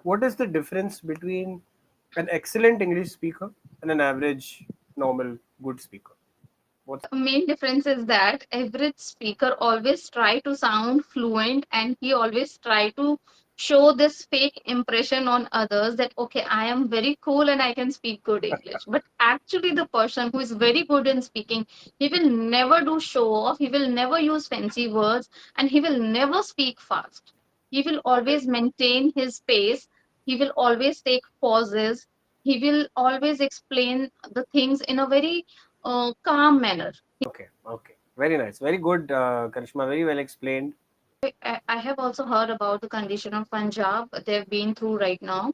what is the difference between an excellent English speaker and an average, normal, good speaker? What's The main difference is that average speaker always try to sound fluent, and he always try to show this fake impression on others that okay, I am very cool and I can speak good English. But actually the person who is very good in speaking, he will never do show off, he will never use fancy words, and he will never speak fast. He will always maintain his pace, he will always take pauses, he will always explain the things in a very calm manner. okay? Okay, very nice, very good, Karishma. Very well explained. I have also heard about the condition of Punjab they've been through right now.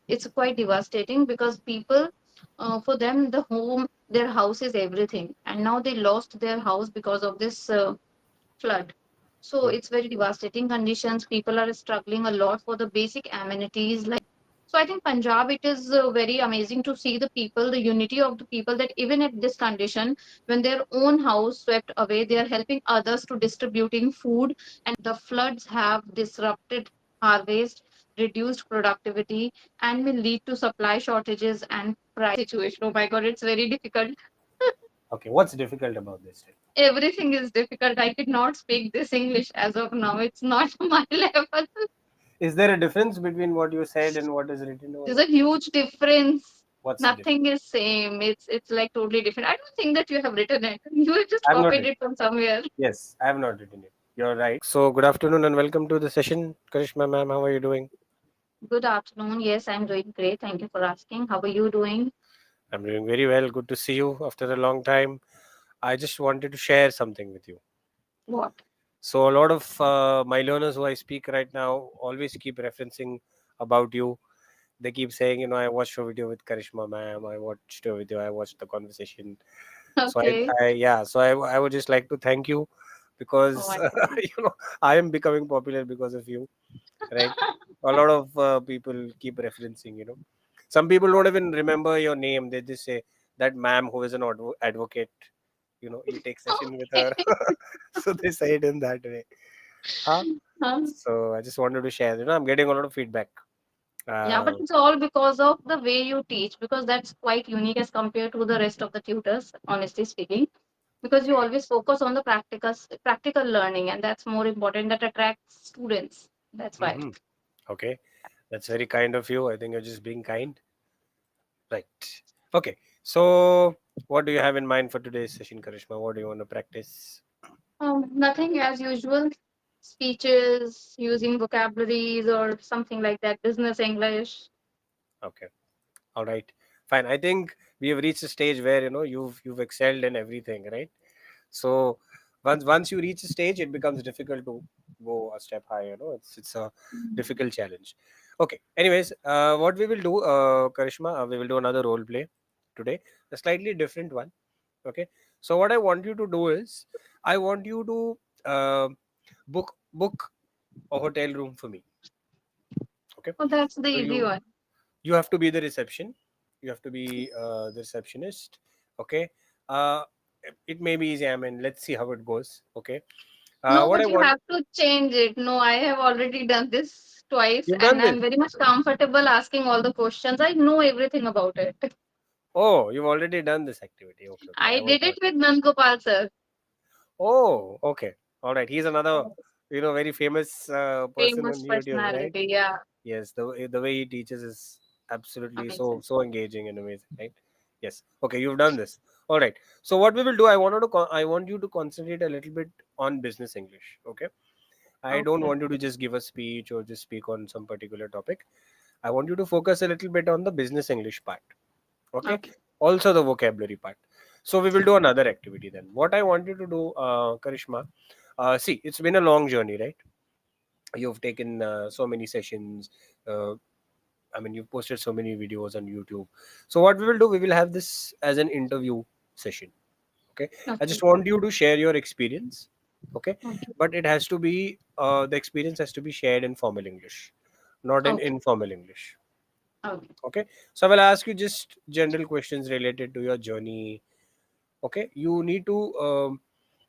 It's quite devastating because people, for them, the home, their house is everything, and now they lost their house because of this flood. So Mm. it's very devastating conditions. People are struggling a lot for the basic amenities. So I think Punjab, it is very amazing to see the people, the unity of the people, that even at this condition, when their own house swept away, they are helping others to distributing food, and the floods have disrupted harvest, reduced productivity, and will lead to supply shortages and price situation. Oh my God, it's very difficult. Okay, what's difficult about this? Everything is difficult. I cannot speak this English as of now. It's not my level. Is there a difference between what you said and what is written over There's there? a huge difference. What's the difference? Nothing is same. It's like totally different. I don't think that you have written it. You have just I've not copied written. it from somewhere. Yes, I have not written it. You're right. So, good afternoon and welcome to the session. Karishma ma'am, how are you doing? Good afternoon. Yes, I'm doing great. Thank you for asking. How are you doing? I'm doing very well. Good to see you after a long time. I just wanted to share something with you. What? So, a lot of my learners who I speak right now always keep referencing about you. They keep saying, I watched a video with Karishma ma'am. I watched a video. I watched the conversation. So Okay. yeah. So I would just like to thank you Oh because my God. I am becoming popular because of you, right? A lot of people keep referencing. Some people don't even remember your name. They just say that ma'am who is an advocate. You take session with her, Okay. so they say it in that way. Huh? So I just wanted to share. I'm getting a lot of feedback. Yeah, but Uh, it's all because of the way you teach, because that's quite unique as compared to the rest of the tutors, honestly speaking. Because you always focus on the practical learning, and that's more important. That attracts students. That's why. mhm. Okay, that's very kind of you. I think you're just being kind. Right. Okay. So, what do you have in mind for today's session, Karishma? What do you want to practice? Nothing as usual. Speeches, using vocabularies or something like that. Business English. Okay. All right. Fine. I think we have reached a stage where you've excelled in everything, right? So once you reach a stage, it becomes difficult to go a step higher. It's a difficult challenge. Okay. Anyways, what we will do, Karishma, we will do another role play today, a slightly different one. Okay. So what I want you to do is, I want you to book a hotel room for me. Okay. Oh, that's the So easy one. you have to be the reception. You have to be the receptionist. Okay. Uh, it may be easy. I mean, let's see how it goes. Okay. No, What I but you want. have to change it. No, I have already done this twice, You've done and this. I'm very much comfortable asking all the questions. I know everything about it. Oh, you've already done this activity. Okay. Okay. I I was did it not. with Nandgopal sir. Oh. Okay. All right. He's another, very famous person on Famous YouTube, right? personality. Yeah, Yes, the way he teaches is absolutely amazing. so engaging and amazing, right? Yes. Okay, you've done this. All right. So what we will do, I want you to concentrate a little bit on business English. Okay. I don't Okay. want you to just give a speech or just speak on some particular topic. I want you to focus a little bit on the business English part. Okay. Okay. Also the vocabulary part. So we will do another activity then. What I want you to do, Karishma, see, it's been a long journey, right? You've taken so many sessions. Uh, I mean, you've posted so many videos on YouTube. So what we will do, we will have this as an interview session. Okay. I Okay. just want you to share your experience. Okay. Okay. But it has to be, the experience has to be shared in formal English, not in Okay. informal English. Okay. Okay. So I will ask you just general questions related to your journey. Okay. You need to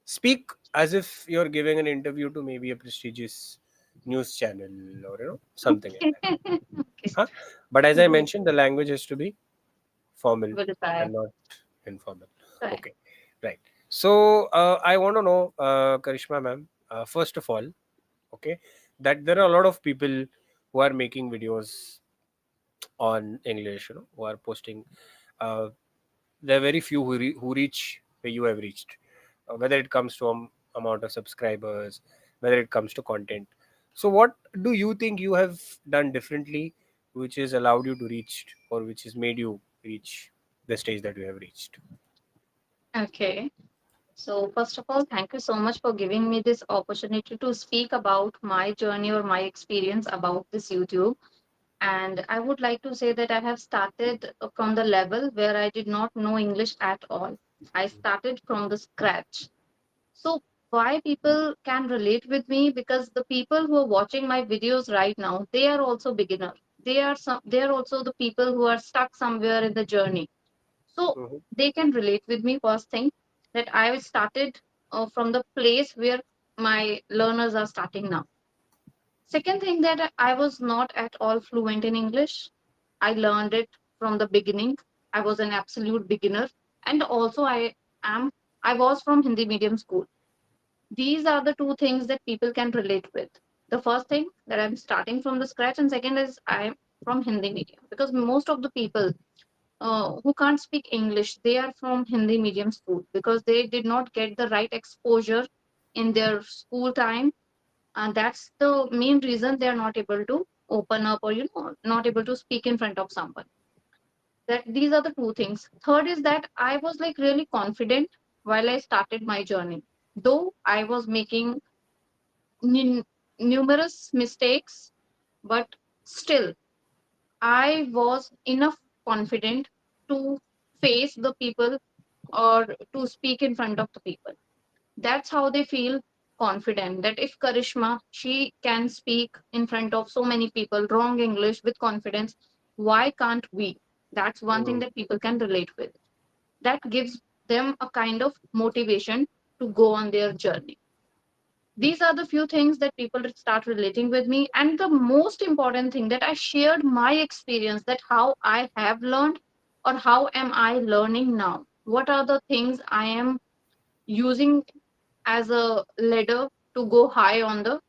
speak as if you're giving an interview to maybe a prestigious news channel or something like that. Okay. Huh? But as I Mhm. mentioned, the language has to be formal Verify. and not informal. Right. Okay, right. So I want to know, Karishma ma'am, first of all, okay, that there are a lot of people who are making videos on English, who are posting. Uh, there are very few who reach where you have reached, whether it comes to amount of subscribers, whether it comes to content. So what do you think you have done differently, which has allowed you to reach, or which has made you reach the stage that you have reached? Okay. So, first of all, thank you so much for giving me this opportunity to speak about my journey or my experience about this YouTube. And I would like to say that I have started from the level where I did not know English at all. I started from the scratch. So, why people can relate with me? Because the people who are watching my videos right now, they are also beginner. They are also the people who are stuck somewhere in the journey. So Mm-hmm. they can relate with me. First thing that I started from the place where my learners are starting now. Second thing that I was not at all fluent in English. I learned it from the beginning. I was an absolute beginner, and also am I was from Hindi medium school. These are the two things that people can relate with. The first thing that I'm starting from the scratch, and second is I'm from Hindi medium, because most of the people who can't speak English, they are from Hindi medium school because they did not get the right exposure in their school time, and that's the main reason they are not able to open up, or not able to speak in front of someone. That these are the two things. Third is that I was like really confident while I started my journey, though I was making n- numerous mistakes, but still I was enough confident to face the people or to speak in front of the people. That's how they feel confident. That if Karishma, she can speak in front of so many people, wrong English with confidence, why can't we? That's one thing Mm. that people can relate with. That gives them a kind of motivation to go on their journey. These are the few things that people start relating with me. And the most important thing that I shared my experience, that how I have learned or how am I learning now. What are the things I am using as a ladder to go high on the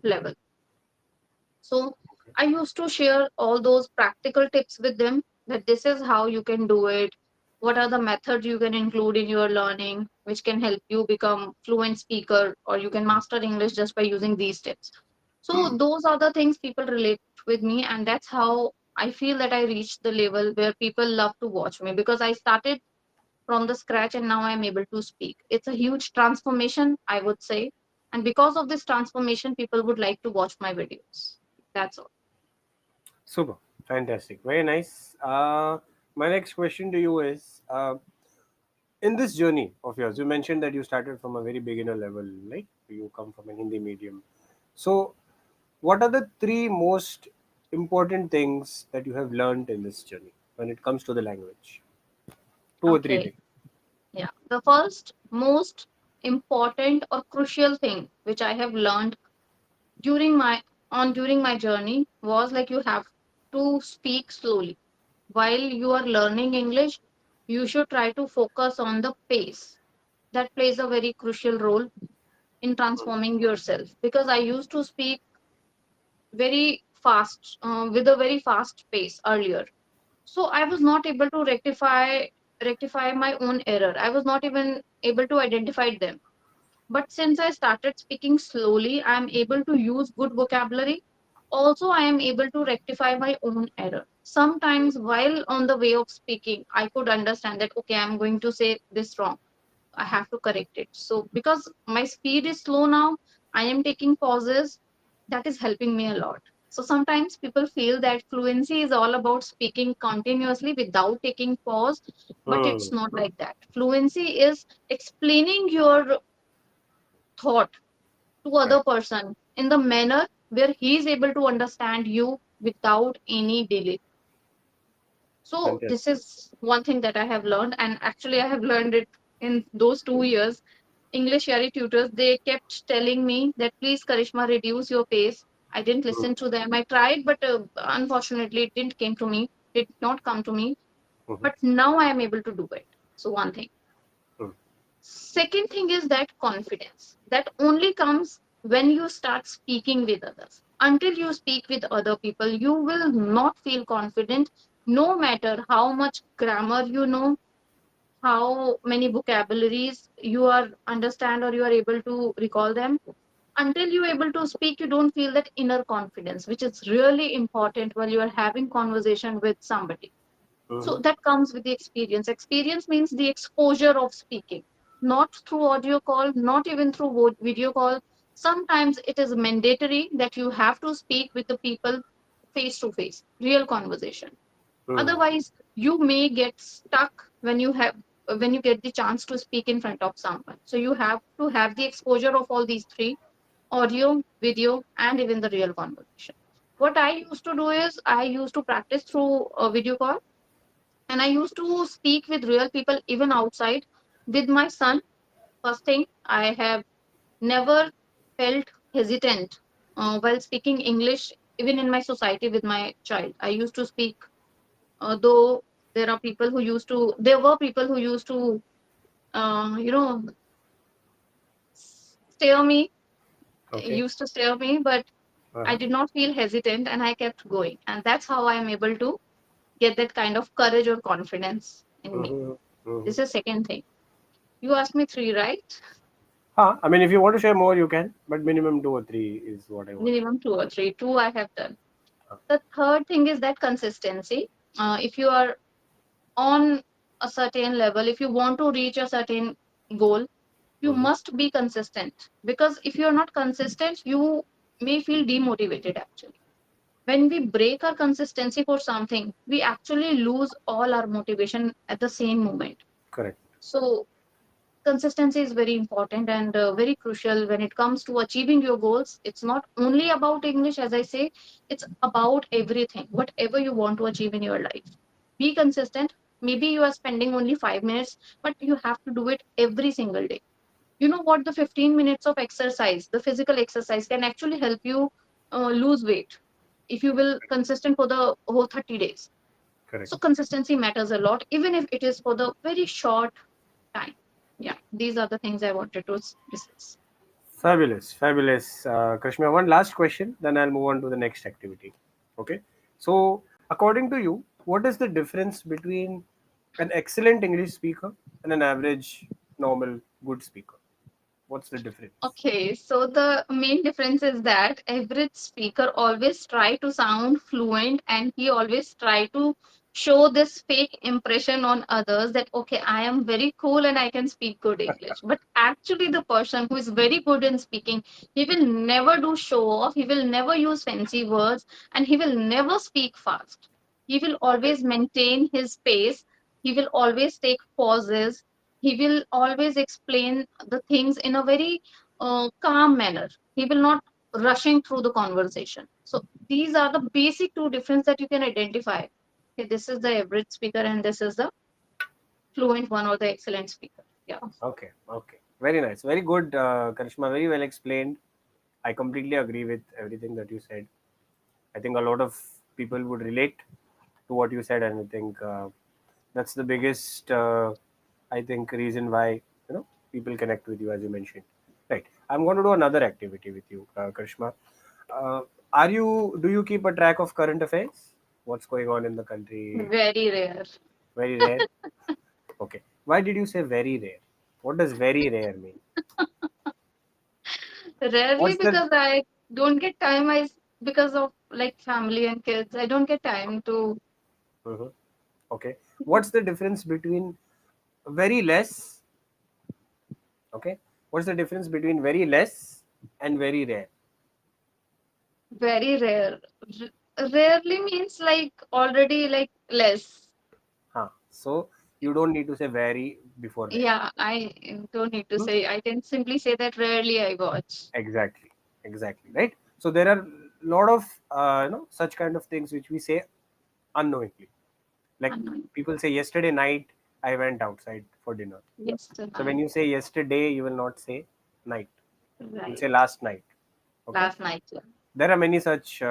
level. So I used to share all those practical tips with them, that this is how you can do it. What are the methods you can include in your learning, which can help you become fluent speaker, or you can master English just by using these tips. So those are the things people relate with me, and that's how I feel that I reached the level where people love to watch me, because I started from the scratch and now I'm able to speak. It's a huge transformation, I would say. And because of this transformation, people would like to watch my videos. That's all. Super, fantastic, very nice. My next question to you is, in this journey of yours, you mentioned that you started from a very beginner level, like you come from an Hindi medium. So, what are the three most important things that you have learned in this journey when it comes to the language? Two or three Okay. things. Yeah. The first most important or crucial thing which I have learned during my journey was like you have to speak slowly. While you are learning English, you should try to focus on the pace. That plays a very crucial role in transforming yourself, because I used to speak very fast, with a very fast pace earlier. So I was not able to rectify my own error. I was not even able to identify them. But since I started speaking slowly, I am able to use good vocabulary. Also, I am able to rectify my own error. Sometimes while on the way of speaking, I could understand that okay, I'm going to say this wrong, I have to correct it. So because my speed is slow now, I am taking pauses. That is helping me a lot. So sometimes people feel that fluency is all about speaking continuously without taking pause, but it's Hmm. not like that. Fluency is explaining your thought to other Right. person in the manner where he is able to understand you without any delay. So this Fantastic. is one thing that I have learned, and actually I have learned it in those 2 years. Englishyaari tutors, they kept telling me that please Karishma, reduce your pace. I didn't listen to them. I tried, but unfortunately, it didn't came to me. Did not come to me. Mm-hmm. But now I am able to do it. So one thing. Mm-hmm. Second thing is that confidence that only comes when you start speaking with others. Until you speak with other people, you will not feel confident, no matter how much grammar you know, how many vocabularies you are understand or you are able to recall them. Until you're able to speak, you don't feel that inner confidence, which is really important while you are having conversation with somebody. So Mm-hmm. that comes with the experience. Experience means the exposure of speaking, not through audio call, not even through video call. Sometimes it is mandatory that you have to speak with the people face to face, real conversation. Mm-hmm. Otherwise, you may get stuck when you get the chance to speak in front of someone. So you have to have the exposure of all these three: audio, video, and even the real conversation. What I used to do is I used to practice through a video call, and I used to speak with real people even outside. With my son, first thing, I have never felt hesitant while speaking English, even in my society with my child. I used to speak, though there were people who used to, you know, stare me, Okay. used to stare me, but I Uh-huh. did not feel hesitant and I kept going. And that's how I am able to get that kind of courage or confidence in me. Mm-hmm. Mm-hmm. This is second thing. You asked me three, right? Huh? I mean, if you want to share more, you can, but minimum two or three is what I want. Minimum two or three. Two I have done. The third thing is that consistency. If you are on a certain level, if you want to reach a certain goal, you Mm-hmm. must be consistent. Because if you are not consistent, you may feel demotivated actually. When we break our consistency for something, we actually lose all our motivation at the same moment. Correct. So consistency is very important and very crucial when it comes to achieving your goals. It's not only about English, as I say, it's about everything, whatever you want to achieve in your life. Be consistent. Maybe you are spending only 5 minutes, but you have to do it every single day. You know what? The 15 minutes of exercise, the physical exercise, can actually help you lose weight if you will consistent for the whole 30 days. Correct. So consistency matters a lot, even if it is for the very short time. Yeah, these are the things I wanted to discuss. Fabulous, fabulous. Krishna, one last question, then I'll move on to the next activity. Okay. So, according to you, what is the difference between an excellent English speaker and an average, normal, good speaker? What's the difference? Okay, so the main difference is that average speaker always try to sound fluent and he always try to show this fake impression on others that okay, I am very cool and I can speak good English. But actually the person who is very good in speaking, he will never do show off, he will never use fancy words, and he will never speak fast. He will always maintain his pace, he will always take pauses, he will always explain the things in a very calm manner. He will not rushing through the conversation. So these are the basic two difference that you can identify. Okay, this is the average speaker and this is the fluent one or the excellent speaker. Yeah. Okay, okay. Very nice. Very good, Karishma. Very well explained. I completely agree with everything that you said. I think a lot of people would relate to what you said, and I think that's the biggest, I think, reason why people connect with you, as you mentioned. Right. I'm going to do another activity with you, Karishma. Uh, Do you keep a track of current affairs? What's going on in the country? Very rare. Very rare. Okay. Why did you say very rare? What does very rare mean? Rarely What's the because I don't get time. Because of like family and kids, I don't get time to. Mhm. Okay? What's the difference between very less? Okay. What's the difference between very less and very rare? Very rare. Rarely means like already like less. Huh. So you don't need to say very before rare. Yeah, I don't need to Hmm? say. I can simply say that rarely I watch. Exactly. Exactly. Right. So there are a lot of such kind of things which we say unknowingly. Like Unknown. people say yesterday night I went outside for dinner. Yes, So when tonight. you say yesterday, you will not say night. You'll Right. say last night. Okay. Last night. Yeah. There are many such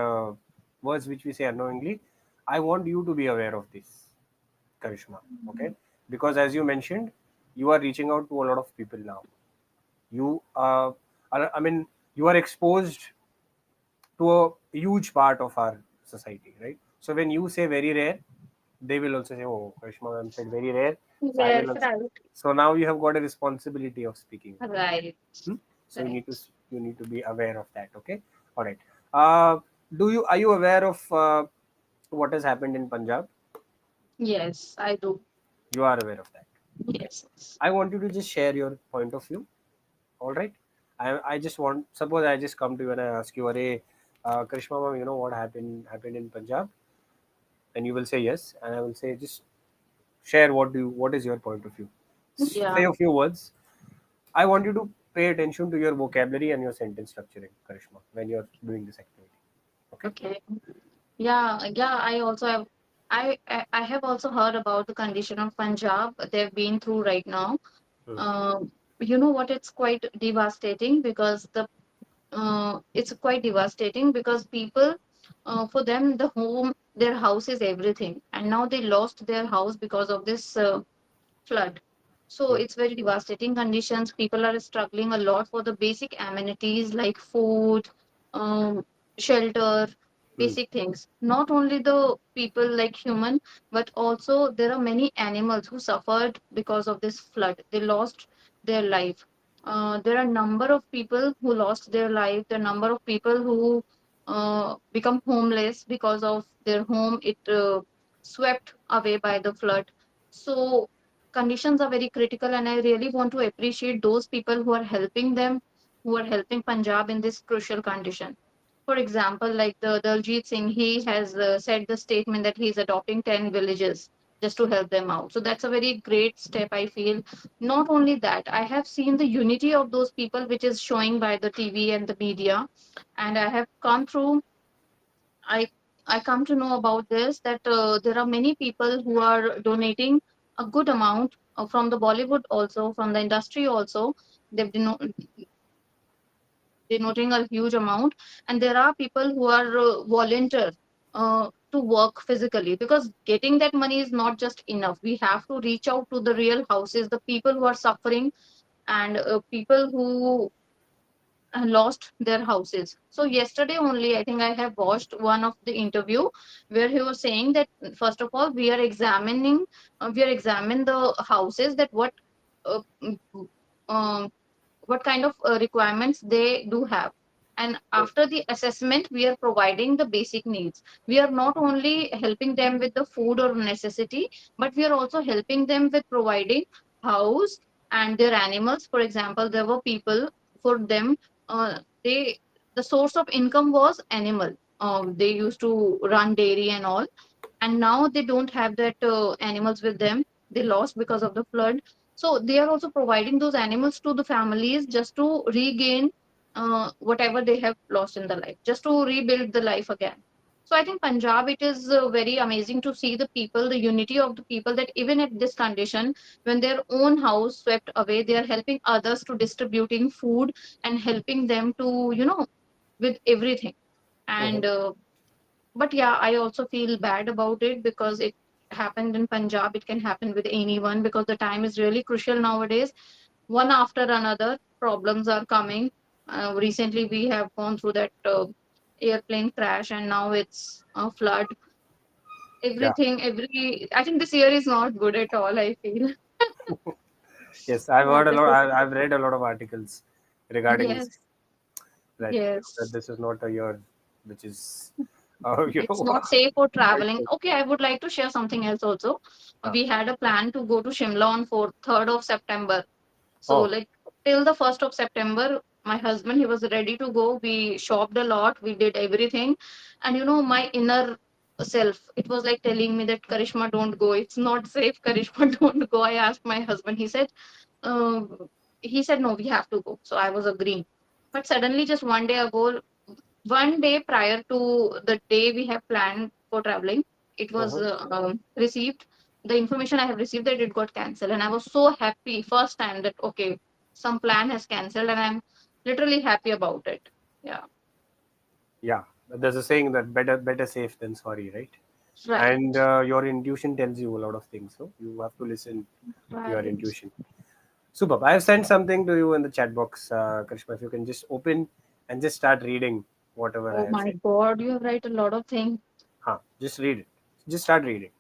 words which we say unknowingly. I want you to be aware of this, Karishma. Okay, because as you mentioned, you are reaching out to a lot of people now. You I mean, you are exposed to a huge part of our society, right? So when you say very rare, they will also say, "Oh, Karishma ma'am said very rare." So I Yes, will also. right, So now you have got a responsibility of speaking about it. right, Hmm? So you need to right. you need to be aware of that. Okay, all right. Uh, do you are you aware of what has happened in Punjab? Yes, I do. You are aware of that. Okay. Yes, yes. I want you to just share your point of view. All right. I just want, suppose I just come to you and I ask you, "Arey, Karishma ma'am, you know what happened in Punjab?" And you will say yes, and I will say just share what is your point of view. Yeah. Say a few words. I want you to pay attention to your vocabulary and your sentence structuring, Karishma, when you're doing this activity. Okay. Okay. Yeah, yeah. I also have. I have also heard about the condition of Punjab they've been through right now. Hmm. You know what? It's quite devastating because it's quite devastating because people, for them, the home, their house is everything, and now they lost their house because of this flood. So Hmm. it's very devastating conditions. People are struggling a lot for the basic amenities like food, um, shelter, Hmm. basic things. Not only the people like human, but also there are many animals who suffered because of this flood. They lost their life. There are number of people who lost their life. The number of people who become homeless because of their home. It swept away by the flood. So conditions are very critical, and I really want to appreciate those people who are helping them, who are helping Punjab in this crucial condition. For example, like the Daljit Singh, he has said the statement that he is adopting 10 villages just to help them out. So that's a very great step, I feel. Not only that, I have seen the unity of those people, which is showing by the TV and the media, and I have come through. I I come to know about this that there are many people who are donating a good amount from the Bollywood also, from the industry also. They've denoting a huge amount, and there are people who are volunteer to work physically, because getting that money is not just enough. We have to reach out to the real houses, the people who are suffering, and people who lost their houses. So yesterday only, I think I have watched one of the interview where he was saying that first of all we are examining the houses, that uh, mm, um, what kind of requirements they do have, and after the assessment we are providing the basic needs. We are not only helping them with the food or necessity, but we are also helping them with providing house and their animals. For example, there were people, for them, they, the source of income was animal. They used to run dairy and all, and now they don't have that animals with them. They lost because of the flood. So they are also providing those animals to the families just to regain whatever they have lost in the life, just to rebuild the life again. So I think Punjab, it is very amazing to see the people, the unity of the people, that even at this condition, when their own house swept away, they are helping others to distributing food and helping them to, with everything. Mhm. And but yeah, I also feel bad about it because it happened in Punjab. It can happen with anyone because the time is really crucial nowadays. One after another, problems are coming. Recently, we have gone through that airplane crash, and now it's a flood. Yeah. I think this year is not good at all, I feel. Yes, I've Yeah, heard a this lot. is, I've read a lot of articles regarding this. yes, That that yes. this is not a year which is, It's not safe for traveling. Okay, I would like to share something else also. uh, We had a plan to go to Shimla on 4th, 3rd of September. So oh, like till the 1st of September, my husband, he was ready to go. We shopped a lot, we did everything. And my inner self, it was like telling me that Karishma, don't go. It's not safe, Karishma, don't go. I asked my husband, uh, he said, no, we have to go. So I was agreeing. But suddenly, just one day ago, one day prior to the day we have planned for traveling, it was uh-huh. received. The information I have received that it got cancelled, and I was so happy first time that okay, some plan has cancelled, and I'm literally happy about it. Yeah. Yeah, there's a saying that better safe than sorry, right? Right, And your intuition tells you a lot of things, so you have to listen to your right. intuition. Superb. I have sent something to you in the chat box, Krishna. If you can just open and just start reading whatever I Oh have my said. God, you have write a lot of things. Huh, just read it. Just start reading.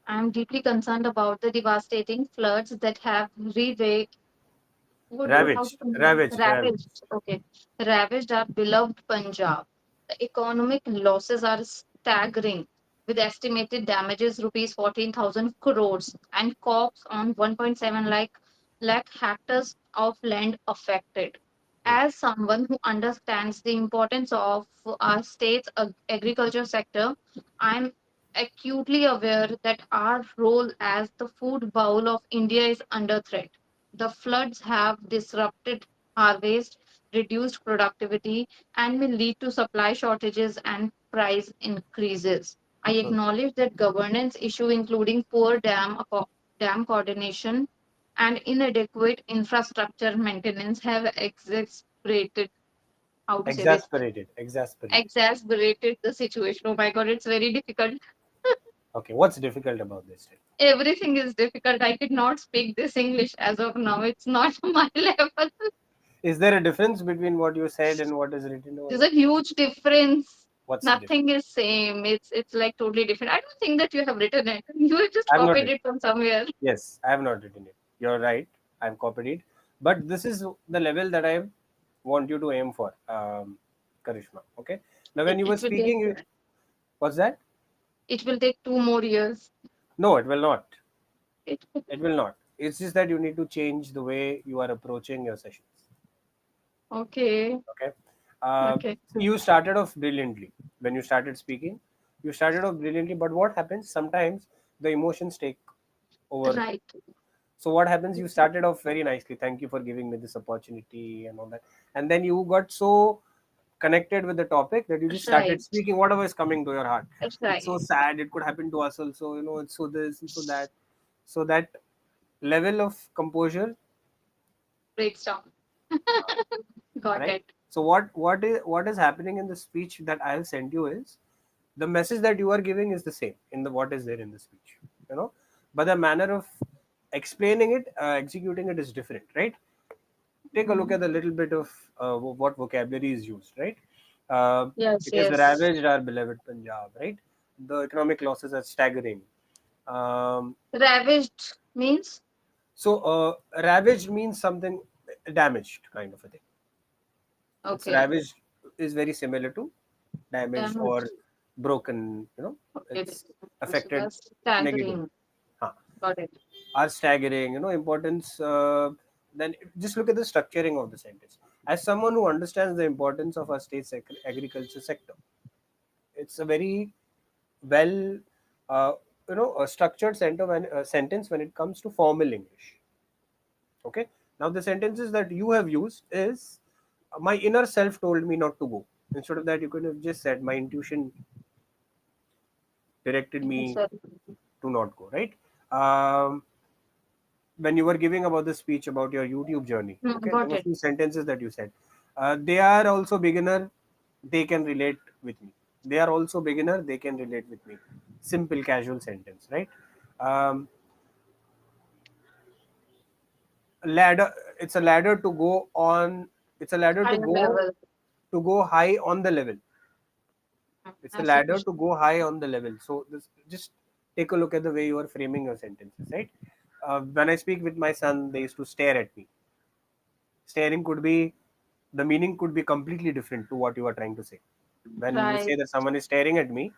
I'm deeply concerned about the devastating floods that have how to Ravaged, ravaged, ravaged. ravaged, okay, ravaged our beloved Punjab. The economic losses are staggering, with estimated damages rupees 14,000 crores and COPs on 1.7 lakh hectares of land affected. Hmm. As someone who understands the importance of our state's agriculture sector, I'm acutely aware that our role as the food bowl of India is under threat. The floods have disrupted harvest, reduced productivity, and may lead to supply shortages and price increases. I Hmm. acknowledge that governance issue, including poor dam coordination and inadequate infrastructure maintenance, have exacerbated, how to say this, Exasperated, exasperated. exacerbated the situation. Oh my God, it's very difficult. Okay, what's difficult about this? Everything is difficult. I could not speak this English as of now. It's not my level. Is there a difference between what you said and what is written over There's there? a huge difference. What's the difference? Nothing is same. It's like totally different. I don't think that you have written it. You have just I have not copied written. it from somewhere. Yes, I have not written it. You're right. I've copied it. But this is the level that I want you to aim for, Karishma. Okay. Now, when It, you were it will take speaking, what's that? it will take 2 more years. No, it will not. It will, It will not. It's just that you need to change the way you are approaching your sessions. okay. Okay. Okay. So you started off brilliantly when you started speaking. You started off brilliantly, but what happens sometimes the emotions take over. Right. So what happens? You started off very nicely. Thank you for giving me this opportunity and all that. And then you got so connected with the topic that you just started Right. speaking whatever is coming to your heart. It's so Right. sad. It could happen to us also. It's so this and so that. So that level of composure, Breaks down. Got right? it. So what is happening in the speech that I have sent you is the message that you are giving is the same in the what is there in the speech, you know, but the manner of explaining it, executing it is different, right? Take a look Mhm. at the little bit of what vocabulary is used, right? Uh, Yes, it has yes. ravaged our beloved Punjab, right? The economic losses are staggering. Um, Ravaged means ravaged means something damaged, kind of a thing. It's okay. ravaged is very similar to damaged or Damaged. broken. Okay. It's So affected that's negative. staggering. Huh. Got it. Are staggering, importance. Then just look at the structuring of the sentence. As someone who understands the importance of our state's agriculture sector, it's a very well, a structured sentence when it comes to formal English. Okay. Now the sentences that you have used is my inner self told me not to go. Instead of that, you could have just said my intuition directed Yes, me sir. to not go. Right. Um, when you were giving about the speech about your YouTube journey, okay, there Got were it. few sentences that you said. They are also beginner, they can relate with me. They are also beginner, they can relate with me. Simple, casual sentence, right? Um, ladder. It's a ladder to go on. It's a ladder Higher level. to go high on the level. It's a As ladder to sufficient. go high on the level. So this just take a look at the way you are framing your sentences, right? When I speak with my son, they used to stare at me. Staring could be, the meaning could be completely different to what you are trying to say. When you Right. say that someone is staring at me,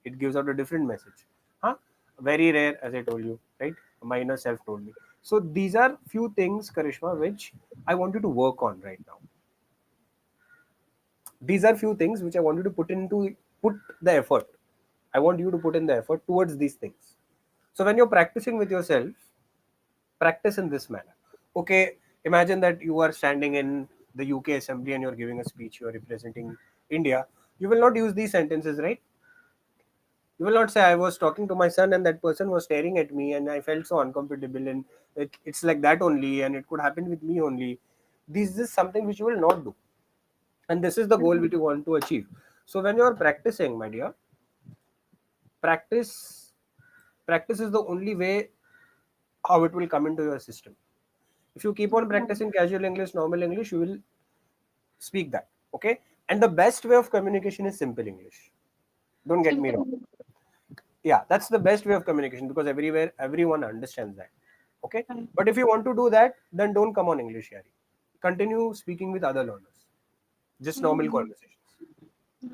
it gives out a different message. Huh? Very rare, as I told you, right? My inner self told me. So these are few things, Karishma, which I want you to work on right now. These are few things which I want you to put the effort. I want you to put in the effort towards these things. So when you're practicing with yourself, practice in this manner. Okay, imagine that you are standing in the UK assembly and you're giving a speech, you're representing India. You will not use these sentences, right? You will not say, I was talking to my son and that person was staring at me and I felt so uncomfortable, and it's like that only and it could happen with me only. This is something which you will not do. And this is the goal which you want to achieve. So when you are practicing, my dear, practice practice is the only way how it will come into your system. If you keep on Right. practicing casual English, normal English, you will speak that. Okay. And the best way of communication is simple English. Don't get me wrong. Simple. Yeah, that's the best way of communication because everywhere everyone understands that. Okay. Right. But if you want to do that, then don't come on English, Yari. Continue speaking with other learners. Just normal Mhm. conversations.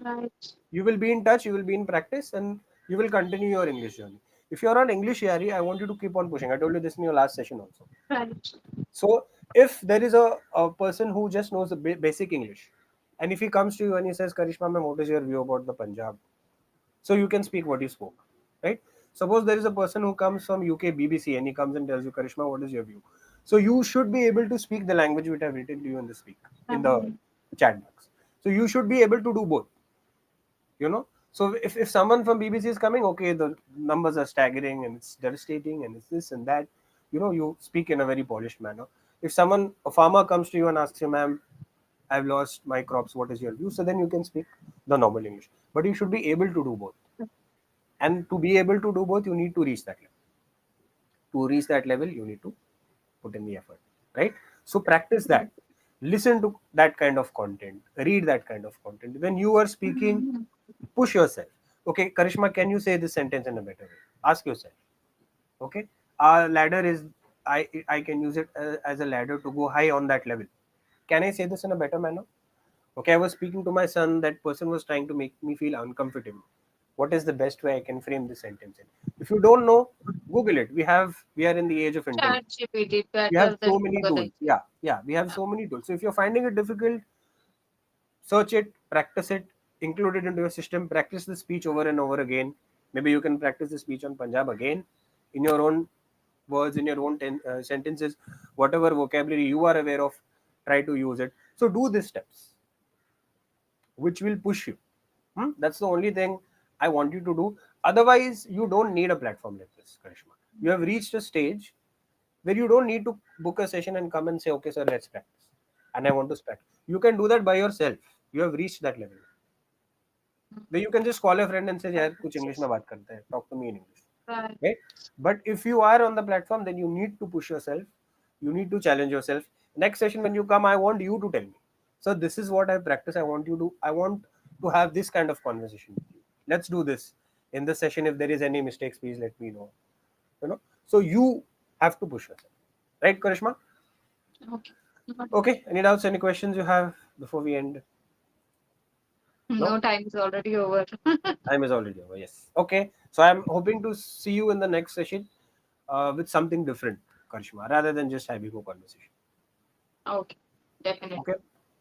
Right. You will be in touch, you will be in practice, and you will continue your English journey. If you're on English, Yari, I want you to keep on pushing. I told you this in your last session also. Right. So if there is a person who just knows the basic English, and if he comes to you and he says, Karishma, ma'am, what is your view about the Punjab? So you can speak what you spoke, right? Suppose there is a person who comes from UK BBC and he comes and tells you, Karishma, what is your view? So you should be able to speak the language which I've written to you in the in the Right. chat box. So you should be able to do both, you know. So if someone from BBC is coming, okay, the numbers are staggering and it's devastating and it's this and that, you speak in a very polished manner. If someone, a farmer comes to you and asks you, ma'am, I've lost my crops, what is your view? So then you can speak the normal English, but you should be able to do both. And to be able to do both, you need to reach that level. To reach that level, you need to put in the effort, right? So practice that. Listen to that kind of content, read that kind of content. When you are speaking, Mhm. push yourself. Okay, Karishma, can you say this sentence in a better way? Ask yourself. Okay, our ladder is, I can use it as a ladder to go high on that level. Can I say this in a better manner? Okay, I was speaking to my son. That person was trying to make me feel uncomfortable. What is the best way I can frame this sentence in? If you don't know, Google it. We are in the age of internet. Chat GPT We have better than so many Google, I tools. think. Yeah, we have so many tools. So if you're finding it difficult, search it, practice it, include it into your system, practice the speech over and over again. Maybe you can practice the speech on Punjab again in your own words, in your own sentences, whatever vocabulary you are aware of, try to use it. So do these steps, which will push you. That's the only thing I want you to do. Otherwise, you don't need a platform like this, Karishma. You have reached a stage where you don't need to book a session and come and say, okay, sir, let's practice. And I want to practice. You can do that by yourself. You have reached that level where you can just call a friend and say, यार कुछ English में बात करते हैं, talk to me in English. Right. Right? But if you are on the platform, then you need to push yourself. You need to challenge yourself. Next session when you come, I want you to tell me. So this is what I practice. I want to have this kind of conversation with you. Let's do this. In the session, if there is any mistakes, please let me know. You know. So you have to push yourself. Right, Karishma? Okay. Got it. Okay. Any doubts, any questions you have before we end? No? No, time is already over. Time is already over. Yes. Okay. So I'm hoping to see you in the next session with something different, Karishma, rather than just having a conversation. Okay. Definitely. Okay.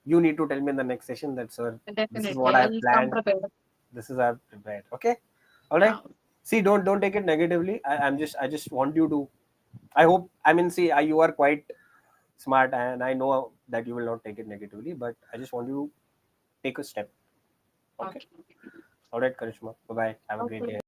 You need to tell me in the next session that, sir, this is Definitely. what I have I'll come planned. prepared. This is I've prepared. Okay. All right. Yeah. See, don't take it negatively. I just want you to. I hope. I mean, see, you are quite smart, and I know that you will not take it negatively. But I just want you to take a step. Okay. Okay. All right, Karishma. Bye bye. Have a great Okay. day.